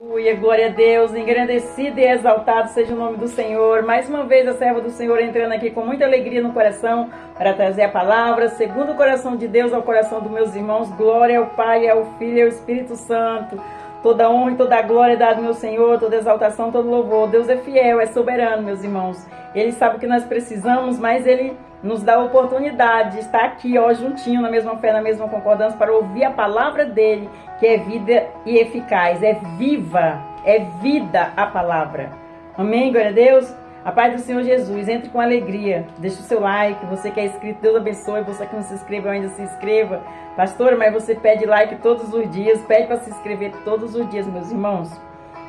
Aleluia, glória a Deus, engrandecido e exaltado seja o nome do Senhor. Mais uma vez a serva do Senhor entrando aqui com muita alegria no coração para trazer a palavra, segundo o coração de Deus ao coração dos meus irmãos. Glória ao Pai, ao Filho e ao Espírito Santo. Toda honra e toda glória é dada ao meu Senhor, toda exaltação, todo louvor. Deus é fiel, é soberano, meus irmãos. Ele sabe o que nós precisamos, mas Ele nos dá a oportunidade de estar aqui, ó, juntinho, na mesma fé, na mesma concordância, para ouvir a palavra dEle, que é vida e eficaz, é viva, é vida a palavra. Amém, glória a Deus. A paz do Senhor Jesus, entre com alegria, deixa o seu like, você que é inscrito, Deus abençoe, você que não se inscreveu ainda, se inscreva. Pastora, mas você pede like todos os dias, pede para se inscrever todos os dias, meus irmãos.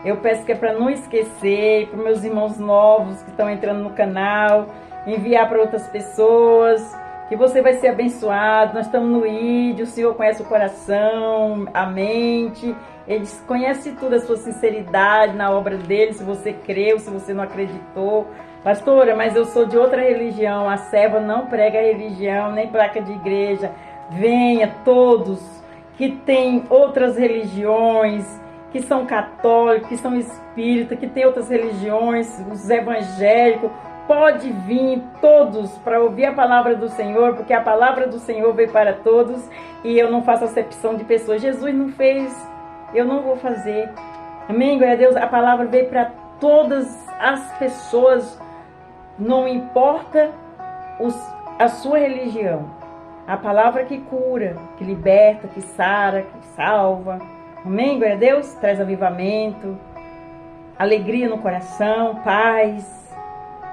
Eu peço que é para não esquecer, para meus irmãos novos que estão entrando no canal, enviar para outras pessoas, que você vai ser abençoado. Nós estamos no ID, o Senhor conhece o coração, a mente, Ele conhece tudo, a sua sinceridade na obra dEle, se você creu, se você não acreditou. Pastora, mas eu sou de outra religião, a serva não prega religião, nem placa de igreja. Venha todos que têm outras religiões, que são católicos, que são espíritas, que têm outras religiões, os evangélicos. Pode vir todos para ouvir a palavra do Senhor, porque a palavra do Senhor veio para todos e eu não faço acepção de pessoas. Jesus não fez, eu não vou fazer. Amém, glória a Deus. A palavra veio para todas as pessoas, não importa a sua religião. A palavra que cura, que liberta, que sara, que salva. Amém, glória a Deus. Traz avivamento, alegria no coração, paz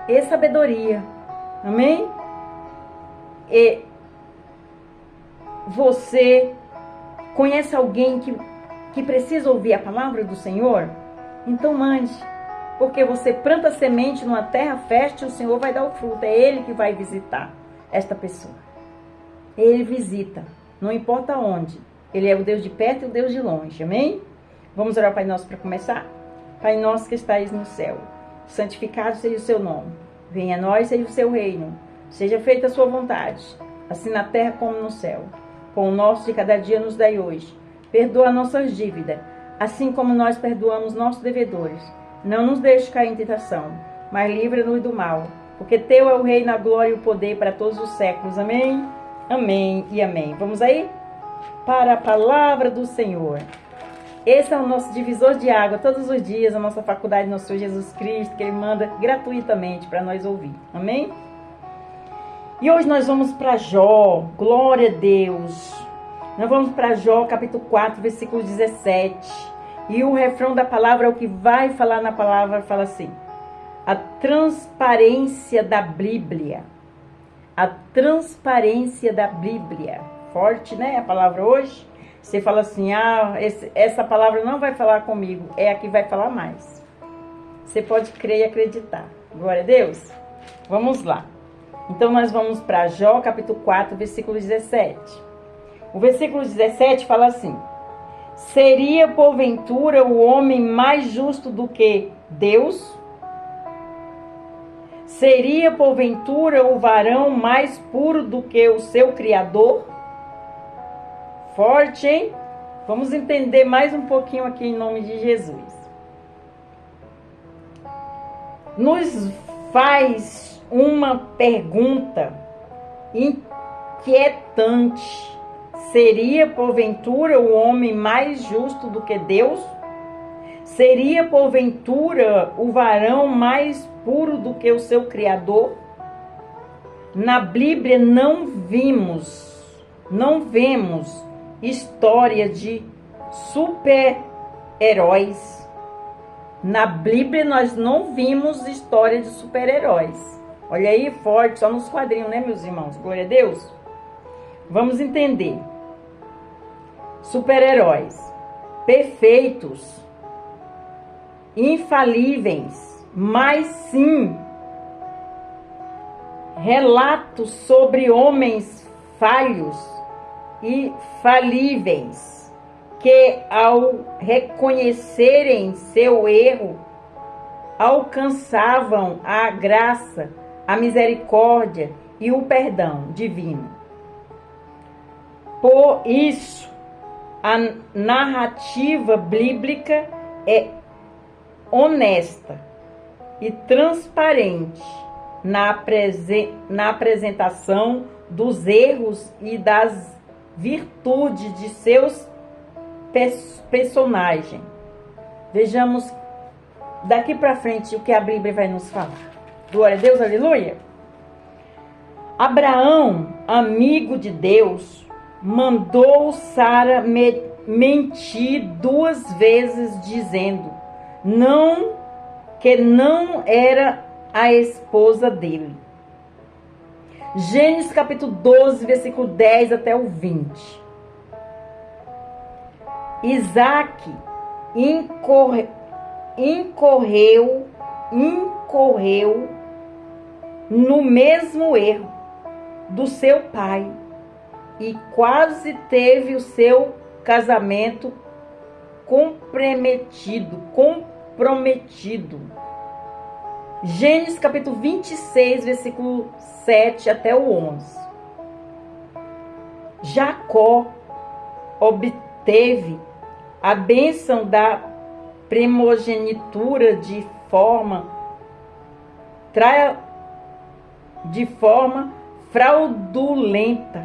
e sabedoria. Amém? E você conhece alguém que precisa ouvir a palavra do Senhor? Então mande. Porque você planta semente numa terra fértil, o Senhor vai dar o fruto. É Ele que vai visitar esta pessoa. Ele visita, não importa onde. Ele é o Deus de perto e o Deus de longe. Amém? Vamos orar ao Pai Nosso para começar? Pai Nosso que estais no céu, santificado seja o seu nome. Venha a nós, seja o seu reino. Seja feita a sua vontade, assim na terra como no céu. Pão nosso de cada dia nos dai hoje. Perdoa nossas dívidas, assim como nós perdoamos nossos devedores. Não nos deixe cair em tentação, mas livra-nos do mal. Porque teu é o reino, a glória e o poder para todos os séculos. Amém? Amém e amém. Vamos aí? Para a palavra do Senhor. Esse é o nosso divisor de água, todos os dias, a nossa faculdade, nosso Senhor Jesus Cristo, que Ele manda gratuitamente para nós ouvir. Amém? E hoje nós vamos para Jó, glória a Deus. Nós vamos para Jó, capítulo 4, versículo 17. E o refrão da palavra, é o que vai falar na palavra, fala assim: a transparência da Bíblia. A transparência da Bíblia. Forte, né, a palavra hoje? Você fala assim, essa palavra não vai falar comigo, é a que vai falar mais. Você pode crer e acreditar. Glória a Deus. Vamos lá. Então nós vamos para Jó, capítulo 4, versículo 17. O versículo 17 fala assim: seria porventura o homem mais justo do que Deus? Seria porventura o varão mais puro do que o seu Criador? Forte, hein? Vamos entender mais um pouquinho aqui em nome de Jesus. Nos faz uma pergunta inquietante. Seria porventura o homem mais justo do que Deus? Seria porventura o varão mais puro do que o seu Criador? Na Bíblia não vemos história de super-heróis. Na Bíblia nós não vimos história de super-heróis. Olha aí, forte, só nos quadrinhos, né, meus irmãos? Glória a Deus. Vamos entender. Super-heróis perfeitos, infalíveis, mas sim relatos sobre homens falhos e falíveis, que ao reconhecerem seu erro, alcançavam a graça, a misericórdia e o perdão divino. Por isso, a narrativa bíblica é honesta e transparente na apresentação dos erros e das virtudes de seus personagens. Vejamos daqui para frente o que a Bíblia vai nos falar. Glória a Deus, aleluia! Abraão, amigo de Deus, mandou Sara mentir 2 vezes, dizendo que não era a esposa dele. Gênesis capítulo 12, versículo 10 até o 20. Isaac incorreu no mesmo erro do seu pai e quase teve o seu casamento comprometido. Gênesis capítulo 26, versículo 7 até o 11. Jacó obteve a bênção da primogenitura de forma fraudulenta,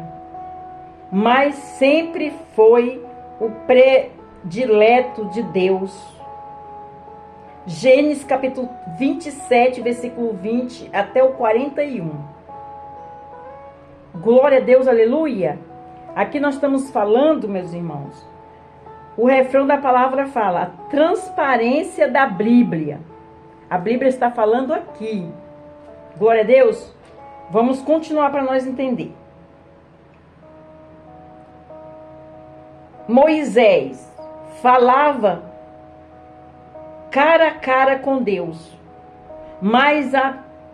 mas sempre foi o predileto de Deus. Gênesis capítulo 27, versículo 20 até o 41. Glória a Deus, aleluia! Aqui nós estamos falando, meus irmãos, o refrão da palavra fala, a transparência da Bíblia. A Bíblia está falando aqui. Glória a Deus! Vamos continuar para nós entender. Moisés falava cara a cara com Deus, mas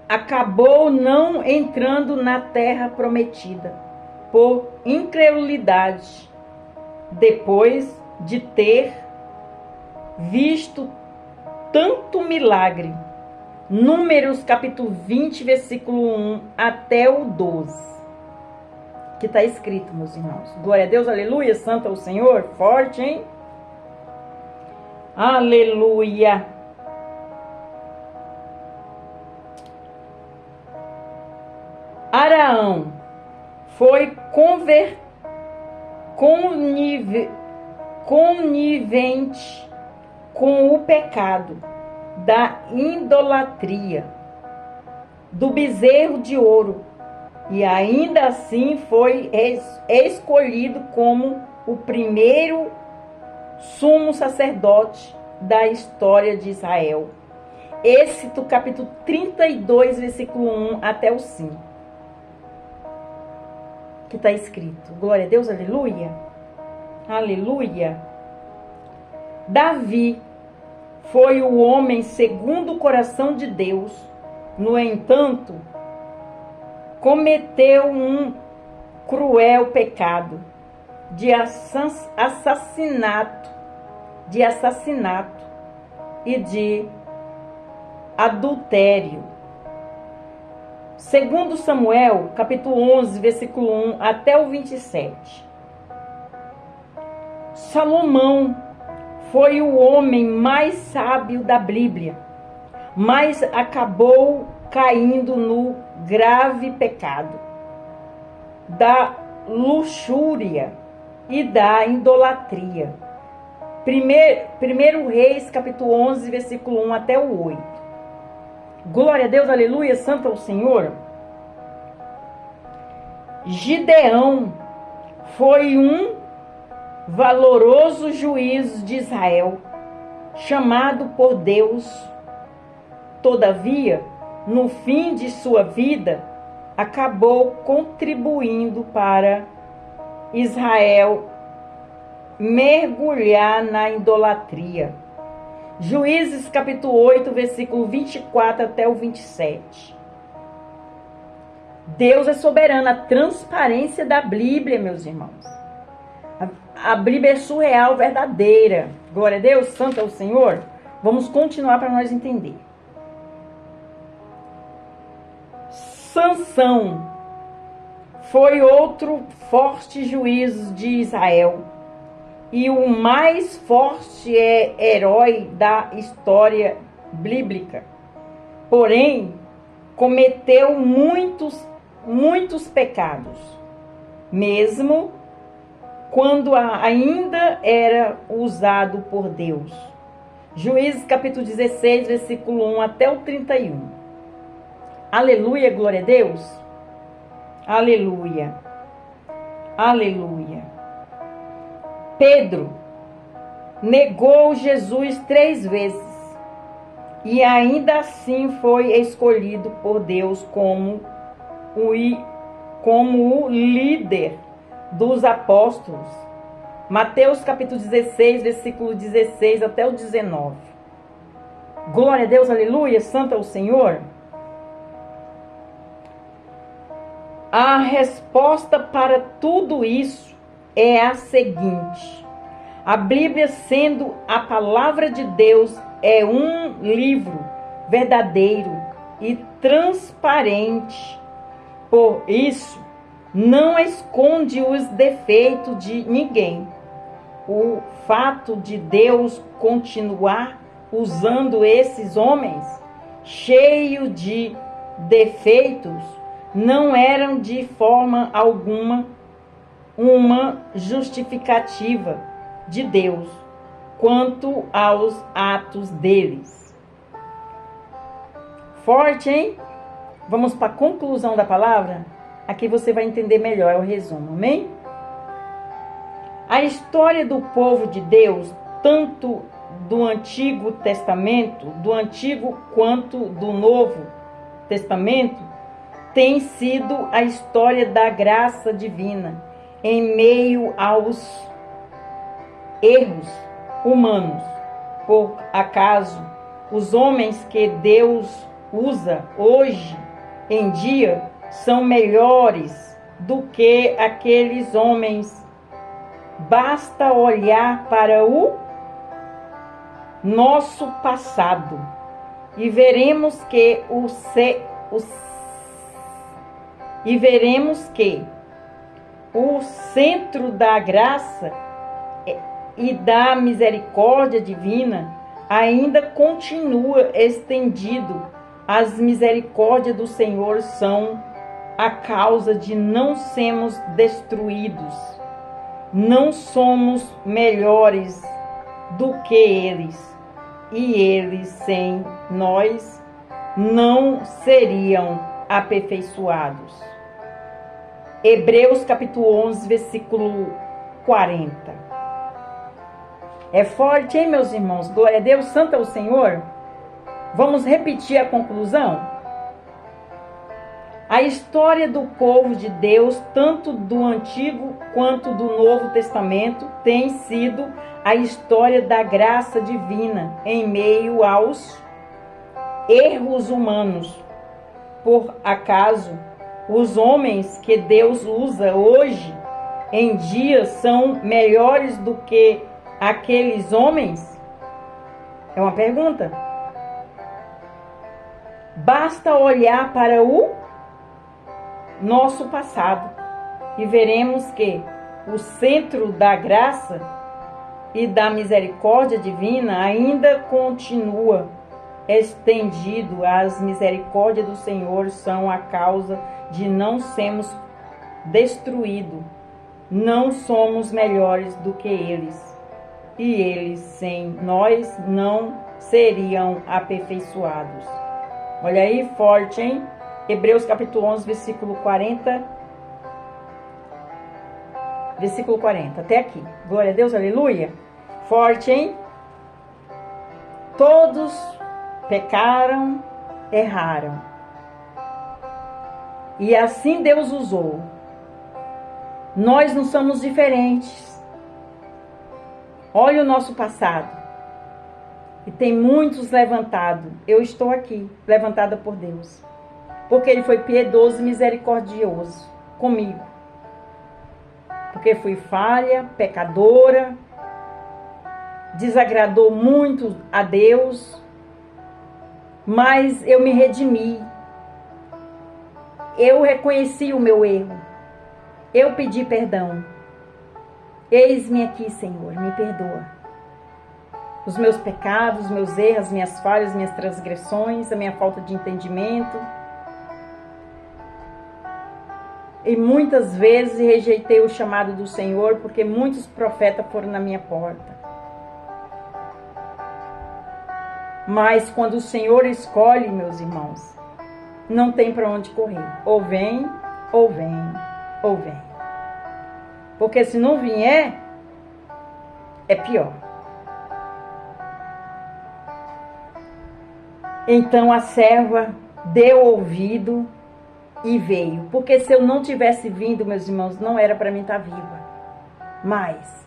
acabou não entrando na terra prometida por incredulidade, depois de ter visto tanto milagre. Números capítulo 20, versículo 1 até o 12. Que está escrito, meus irmãos. Glória a Deus, aleluia, santo é o Senhor. Forte, hein? Aleluia. Araão foi conivente com o pecado da idolatria do bezerro de ouro e ainda assim foi escolhido como o primeiro sumo sacerdote da história de Israel. Êxodo capítulo 32, versículo 1 até o 5. Que está escrito. Glória a Deus, aleluia. Aleluia. Davi foi o homem segundo o coração de Deus. No entanto, cometeu um cruel pecado de assassinato e de adultério. Segundo Samuel, capítulo 11, versículo 1 até o 27. Salomão foi o homem mais sábio da Bíblia, mas acabou caindo no grave pecado da luxúria e da idolatria. Primeiro Reis, capítulo 11, versículo 1 até o 8. Glória a Deus, aleluia, santo é o Senhor. Gideão foi um valoroso juiz de Israel, chamado por Deus. Todavia, no fim de sua vida, acabou contribuindo para Israel mergulhar na idolatria. Juízes capítulo 8, versículo 24 até o 27. Deus é soberano, a transparência da Bíblia, meus irmãos. A Bíblia é surreal, verdadeira. Glória a Deus, santo é o Senhor. Vamos continuar para nós entender. Sansão foi outro forte juiz de Israel. e o mais forte herói da história bíblica. Porém, cometeu muitos pecados, mesmo quando ainda era usado por Deus. Juízes capítulo 16, versículo 1 até o 31. Aleluia, glória a Deus. Aleluia. Aleluia. Pedro negou Jesus 3 vezes e ainda assim foi escolhido por Deus como o líder dos apóstolos. Mateus capítulo 16, versículo 16 até o 19. Glória a Deus, aleluia, santo é o Senhor. A resposta para tudo isso é a seguinte: a Bíblia, sendo a palavra de Deus, é um livro verdadeiro e transparente. Por isso, não esconde os defeitos de ninguém. O fato de Deus continuar usando esses homens cheios de defeitos não eram de forma alguma uma justificativa de Deus quanto aos atos deles. Forte, hein? Vamos para a conclusão da palavra? Aqui você vai entender melhor, é o resumo, amém? A história do povo de Deus, tanto do Antigo Testamento, do Antigo quanto do Novo Testamento, tem sido a história da graça divina em meio aos erros humanos. Por acaso, os homens que Deus usa hoje em dia são melhores do que aqueles homens? Basta olhar para o nosso passado e veremos que o centro da graça e da misericórdia divina ainda continua estendido. As misericórdias do Senhor são a causa de não sermos destruídos. Não somos melhores do que eles, e eles sem nós não seriam aperfeiçoados. Hebreus capítulo 11, versículo 40. É forte, hein, meus irmãos? Glória a Deus, santo é o Senhor. Vamos repetir a conclusão? A história do povo de Deus, tanto do Antigo quanto do Novo Testamento, tem sido a história da graça divina em meio aos erros humanos. Por acaso, os homens que Deus usa hoje em dia são melhores do que aqueles homens? É uma pergunta. Basta olhar para o nosso passado e veremos que o centro da graça e da misericórdia divina ainda continua estendido. As misericórdias do Senhor são a causa de não sermos destruídos. Não somos melhores do que eles, e eles sem nós não seriam aperfeiçoados. Olha aí, forte, hein? Hebreus capítulo 11, versículo 40. Versículo 40, até aqui. Glória a Deus, aleluia. Forte, hein? Todos pecaram, erraram. E assim Deus usou. Nós não somos diferentes. Olha o nosso passado. E tem muitos levantados. Eu estou aqui, levantada por Deus. Porque Ele foi piedoso e misericordioso comigo. Porque fui falha, pecadora, desagradou muito a Deus, mas eu me redimi. Eu reconheci o meu erro. Eu pedi perdão. Eis-me aqui, Senhor, me perdoa. Os meus pecados, os meus erros, as minhas falhas, as minhas transgressões, a minha falta de entendimento. E muitas vezes rejeitei o chamado do Senhor, porque muitos profetas foram na minha porta. Mas quando o Senhor escolhe, meus irmãos, não tem para onde correr. Ou vem, ou vem, ou vem. Porque se não vier, é pior. Então a serva deu ouvido e veio. Porque se eu não tivesse vindo, meus irmãos, não era para mim estar viva. Mas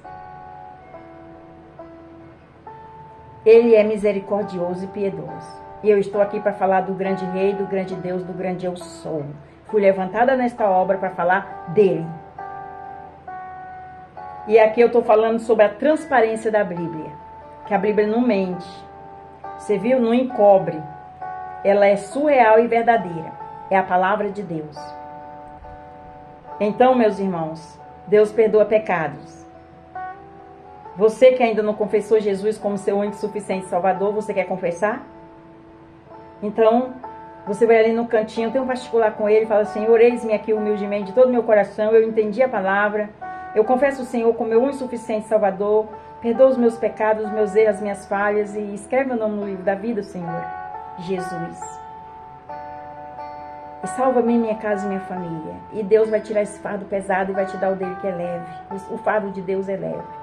Ele é misericordioso e piedoso. E eu estou aqui para falar do grande Rei, do grande Deus, do grande Eu Sou. Fui levantada nesta obra para falar dele. E aqui eu estou falando sobre a transparência da Bíblia. Que a Bíblia não mente. Você viu? Não encobre. Ela é surreal e verdadeira. É a palavra de Deus. Então, meus irmãos, Deus perdoa pecados. Você que ainda não confessou Jesus como seu único e suficiente Salvador, você quer confessar? Então, você vai ali no cantinho, tem um particular com ele, fala: Senhor, eis-me aqui humildemente de todo o meu coração, eu entendi a palavra, eu confesso o Senhor como meu único e suficiente Salvador, perdoa os meus pecados, os meus erros, as minhas falhas, e escreve meu nome no livro da vida, Senhor, Jesus. E salva-me, minha casa e minha família. E Deus vai tirar esse fardo pesado e vai te dar o dele que é leve. O fardo de Deus é leve.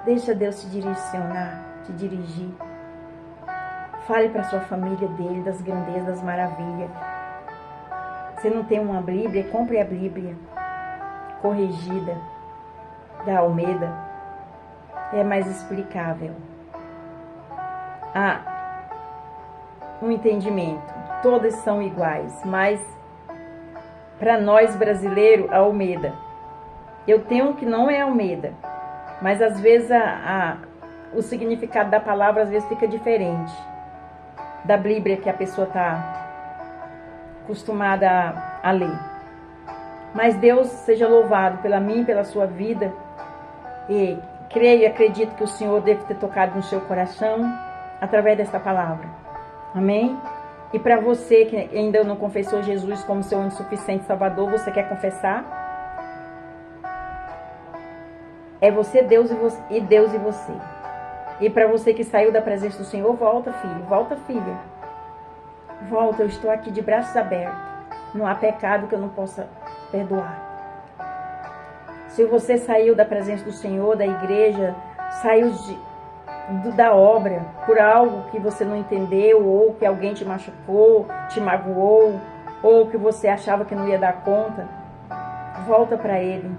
Deixa Deus te direcionar, te dirigir. Fale para sua família dele, das grandezas, das maravilhas. Se não tem uma Bíblia, compre a Bíblia corrigida da Almeida. É mais explicável. Um entendimento. Todas são iguais, mas para nós brasileiros, a Almeida. Eu tenho que não é Almeida, mas às vezes o significado da palavra às vezes fica diferente da Bíblia que a pessoa está acostumada a ler. Mas Deus seja louvado pela minha e pela sua vida. E creio e acredito que o Senhor deve ter tocado no seu coração através desta palavra. Amém? E para você que ainda não confessou Jesus como seu único suficiente Salvador, você quer confessar? É você, Deus e Deus e você. E para você que saiu da presença do Senhor, volta, filho, volta, filha. Volta, eu estou aqui de braços abertos. Não há pecado que eu não possa perdoar. Se você saiu da presença do Senhor, da igreja, saiu da obra por algo que você não entendeu, ou que alguém te machucou, te magoou, ou que você achava que não ia dar conta, volta para Ele.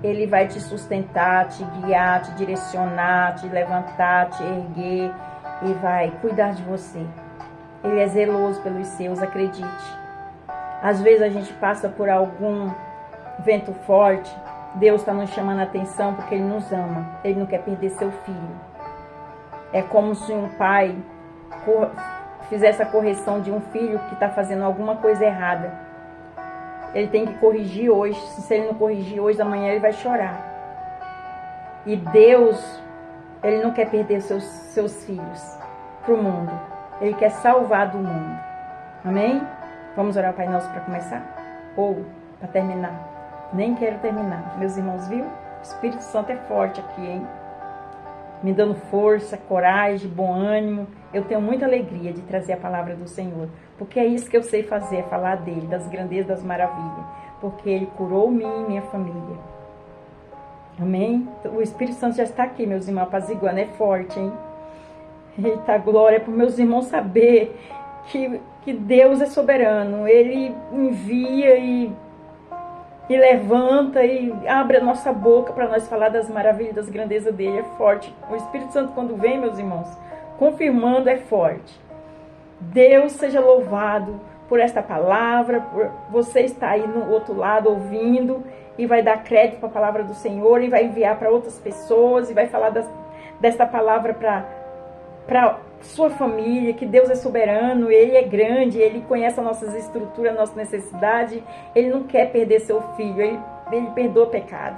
Ele vai te sustentar, te guiar, te direcionar, te levantar, te erguer e vai cuidar de você. Ele é zeloso pelos seus, acredite. Às vezes a gente passa por algum vento forte, Deus está nos chamando a atenção porque Ele nos ama, Ele não quer perder seu filho. É como se um pai fizesse a correção de um filho que está fazendo alguma coisa errada. Ele tem que corrigir hoje. Se ele não corrigir hoje, amanhã ele vai chorar. E Deus, Ele não quer perder seus filhos para o mundo. Ele quer salvar do mundo. Amém? Vamos orar ao Pai Nosso para começar? Ou para terminar? Nem quero terminar. Meus irmãos, viu? O Espírito Santo é forte aqui, hein? Me dando força, coragem, bom ânimo. Eu tenho muita alegria de trazer a palavra do Senhor, porque é isso que eu sei fazer, é falar dele, das grandezas, das maravilhas, porque Ele curou mim e minha família. Amém? O Espírito Santo já está aqui, meus irmãos, apaziguando, é forte, hein? Eita, glória, para meus irmãos saber que Deus é soberano, Ele envia e levanta e abre a nossa boca para nós falar das maravilhas, das grandezas dele. É forte. O Espírito Santo, quando vem, meus irmãos, confirmando, é forte. Deus seja louvado por esta palavra, por você estar aí no outro lado ouvindo e vai dar crédito para a palavra do Senhor e vai enviar para outras pessoas e vai falar desta palavra para sua família, que Deus é soberano, Ele é grande, Ele conhece as nossas estruturas, a nossa necessidade, Ele não quer perder seu filho, Ele perdoa pecado.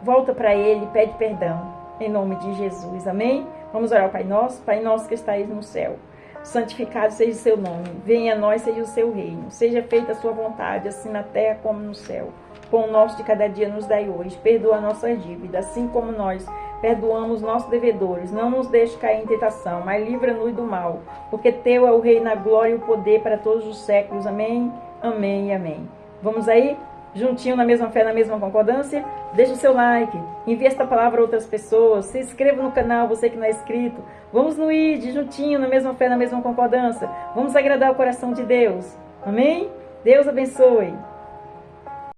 volta para Ele, pede perdão, em nome de Jesus, amém? Vamos orar ao Pai Nosso que estais no céu. Santificado seja o seu nome, venha a nós, seja o seu reino, seja feita a sua vontade, assim na terra como no céu. O pão nosso de cada dia nos dai hoje, perdoa nossas dívidas, assim como nós perdoamos nossos devedores. Não nos deixe cair em tentação, mas livra-nos do mal, porque teu é o reino, a glória e o poder para todos os séculos. Amém, amém e amém. Vamos aí? Juntinho, na mesma fé, na mesma concordância? Deixa o seu like, envie esta palavra a outras pessoas, se inscreva no canal, você que não é inscrito. Vamos no ID, juntinho, na mesma fé, na mesma concordância. Vamos agradar o coração de Deus. Amém? Deus abençoe.